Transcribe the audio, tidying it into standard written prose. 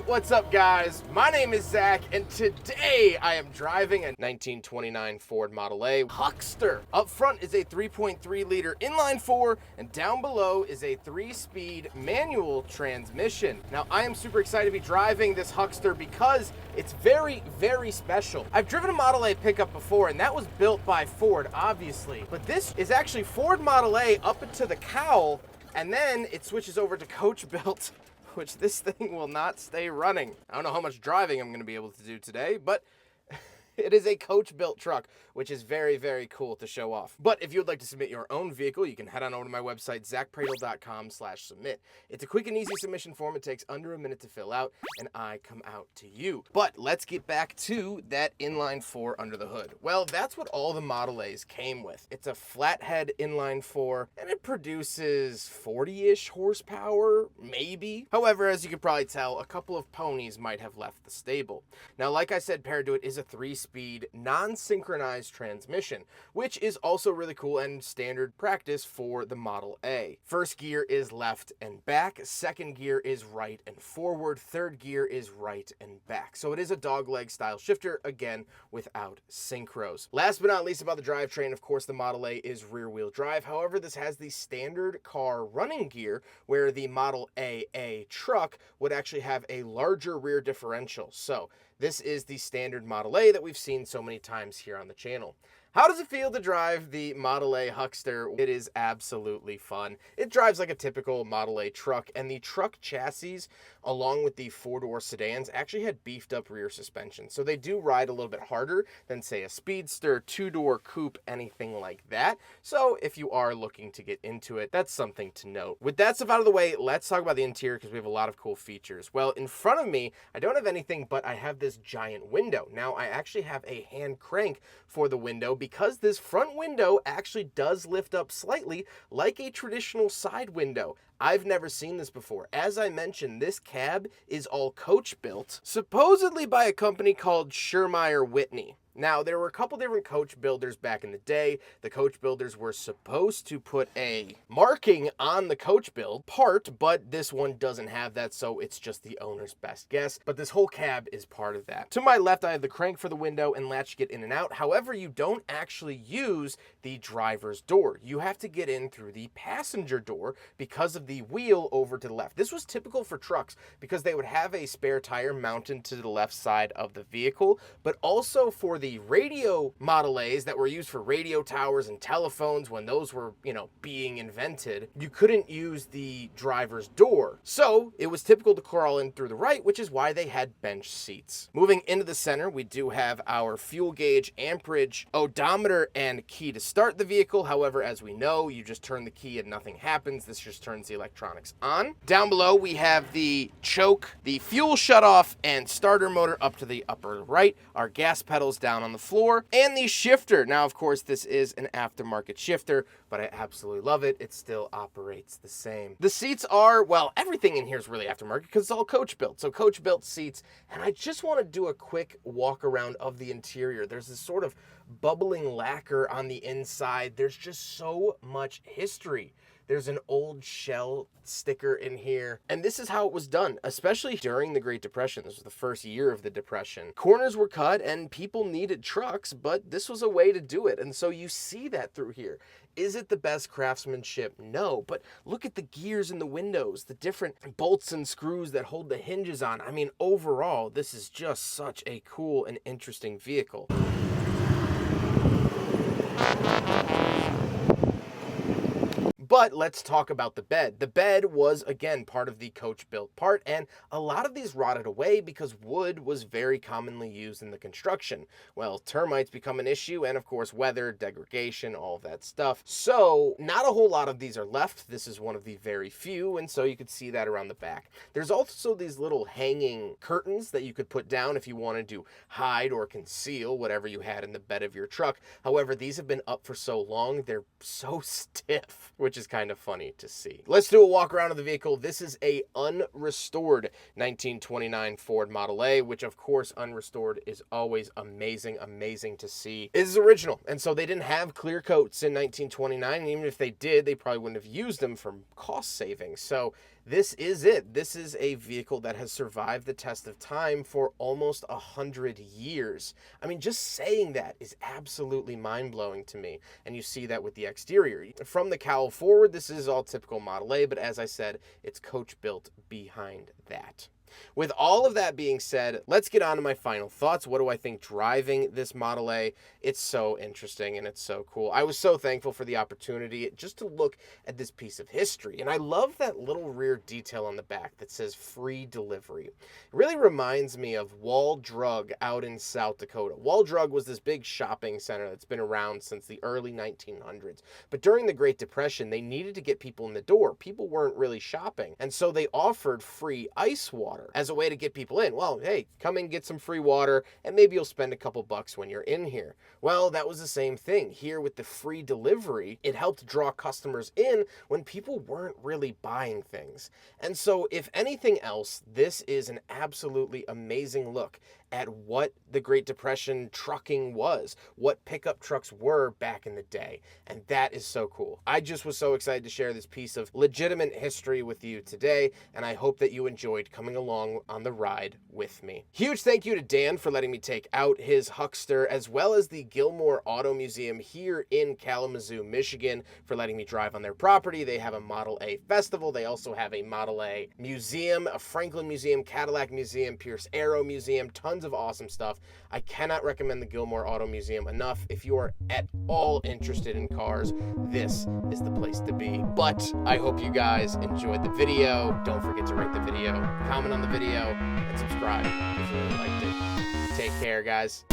What's up, guys? My name is Zach, and today I am driving a 1929 Ford Model A Huckster. Up front is a 3.3-liter inline-4, and down below is a 3-speed manual transmission. Now, I am super excited to be driving this Huckster because it's very, very special. I've driven a Model A pickup before, and that was built by Ford, obviously. But this is actually Ford Model A up into the cowl, and then it switches over to coach built, which this thing will not stay running. I don't know how much driving I'm going to be able to do today, but it is a coach-built truck, which is very, very cool to show off. But if you would like to submit your own vehicle, you can head on over to my website, zackpradel.com/submit. It's a quick and easy submission form. It takes under a minute to fill out, and I come out to you. But let's get back to that inline-4 under the hood. Well, that's what all the Model A's came with. It's a flathead inline-4, and it produces 40-ish horsepower, maybe. However, as you can probably tell, a couple of ponies might have left the stable. Now, like I said, paired to it is a 3-speed non-synchronized transmission, which is also really cool and standard practice for the Model A. First gear is left and back, second gear is right and forward, third gear is right and back. So it is a dogleg style shifter, again, without synchros. Last but not least about the drivetrain, of course, the Model A is rear-wheel drive. However, this has the standard car running gear, where the Model A truck would actually have a larger rear differential. So this is the standard Model A that we've seen so many times here on the channel. How does it feel to drive the Model A Huckster? It is absolutely fun. It drives like a typical Model A truck, and the truck chassis, along with the four-door sedans, actually had beefed up rear suspension. So they do ride a little bit harder than, say, a Speedster, two-door coupe, anything like that. So if you are looking to get into it, that's something to note. With that stuff out of the way, let's talk about the interior because we have a lot of cool features. Well, in front of me, I don't have anything, but I have this giant window. Now, I actually have a hand crank for the window because this front window actually does lift up slightly like a traditional side window. I've never seen this before. As I mentioned, this cab is all coach built, supposedly by a company called Shermeyer Whitney. Now, there were a couple different coach builders back in the day. The coach builders were supposed to put a marking on the coach build part, but this one doesn't have that, so it's just the owner's best guess. But this whole cab is part of that. To my left, I have the crank for the window and latch to get in and out. However, you don't actually use the driver's door. You have to get in through the passenger door because of the wheel over to the left. This was typical for trucks because they would have a spare tire mounted to the left side of the vehicle, but also for the radio Model A's that were used for radio towers and telephones when those were, being invented, you couldn't use the driver's door. So it was typical to crawl in through the right, which is why they had bench seats. Moving into the center, we do have our fuel gauge, amperage, odometer, and key to start the vehicle. However, as we know, you just turn the key and nothing happens. This just turns the electronics on. Down below, we have the choke, the fuel shutoff, and starter motor up to the upper right. Our gas pedals down on the floor, and the shifter. Now, of course, this is an aftermarket shifter, but I absolutely love it. It still operates the same. The seats are, well, everything in here is really aftermarket because it's all coach built. So coach built seats, and I just want to do a quick walk around of the interior. There's this sort of bubbling lacquer on the inside. There's just so much history. There's an old Shell sticker in here. And this is how it was done, especially during the Great Depression. This was the first year of the Depression. Corners were cut and people needed trucks, but this was a way to do it. And so you see that through here. Is it the best craftsmanship? No, but look at the gears in the windows, the different bolts and screws that hold the hinges on. I mean, overall, this is just such a cool and interesting vehicle. But let's talk about the bed. The bed was, again, part of the coach-built part, and a lot of these rotted away because wood was very commonly used in the construction. Well, termites become an issue, and of course, weather, degradation, all of that stuff. So, not a whole lot of these are left. This is one of the very few, and so you could see that around the back. There's also these little hanging curtains that you could put down if you wanted to hide or conceal whatever you had in the bed of your truck. However, these have been up for so long, they're so stiff, which is kind of funny to see. Let's do a walk around of the vehicle. This is a unrestored 1929 Ford Model A, which of course unrestored is always amazing to see. It is original, and so they didn't have clear coats in 1929, and even if they did, they probably wouldn't have used them for cost savings. So this is it. This is a vehicle that has survived the test of time for almost 100 years. I mean, just saying that is absolutely mind-blowing to me, and you see that with the exterior. From the cowl forward, this is all typical Model A, but as I said, it's coach-built behind that. With all of that being said, let's get on to my final thoughts. What do I think driving this Model A? It's so interesting and it's so cool. I was so thankful for the opportunity just to look at this piece of history. And I love that little rear detail on the back that says free delivery. It really reminds me of Wall Drug out in South Dakota. Wall Drug was this big shopping center that's been around since the early 1900s. But during the Great Depression, they needed to get people in the door. People weren't really shopping. And so they offered free ice water as a way to get people in. Well, hey, come and get some free water, and maybe you'll spend a couple bucks when you're in here. Well, that was the same thing. Here with the free delivery, it helped draw customers in when people weren't really buying things. And so, if anything else, this is an absolutely amazing look at what the Great Depression trucking was, what pickup trucks were back in the day. And that is so cool. I just was so excited to share this piece of legitimate history with you today, and I hope that you enjoyed coming along on the ride with me. Huge thank you to Dan for letting me take out his Huckster, as well as the Gilmore Auto Museum here in Kalamazoo, Michigan, for letting me drive on their property. They have a Model A festival. They also have a Model A museum, a Franklin Museum, Cadillac Museum, Pierce Arrow Museum, tons of awesome stuff. I cannot recommend the Gilmore Auto Museum enough. If you are at all interested in cars, this is the place to be. But I hope you guys enjoyed the video. Don't forget to rate the video, comment on the video, and subscribe if you really liked it. Take care, guys.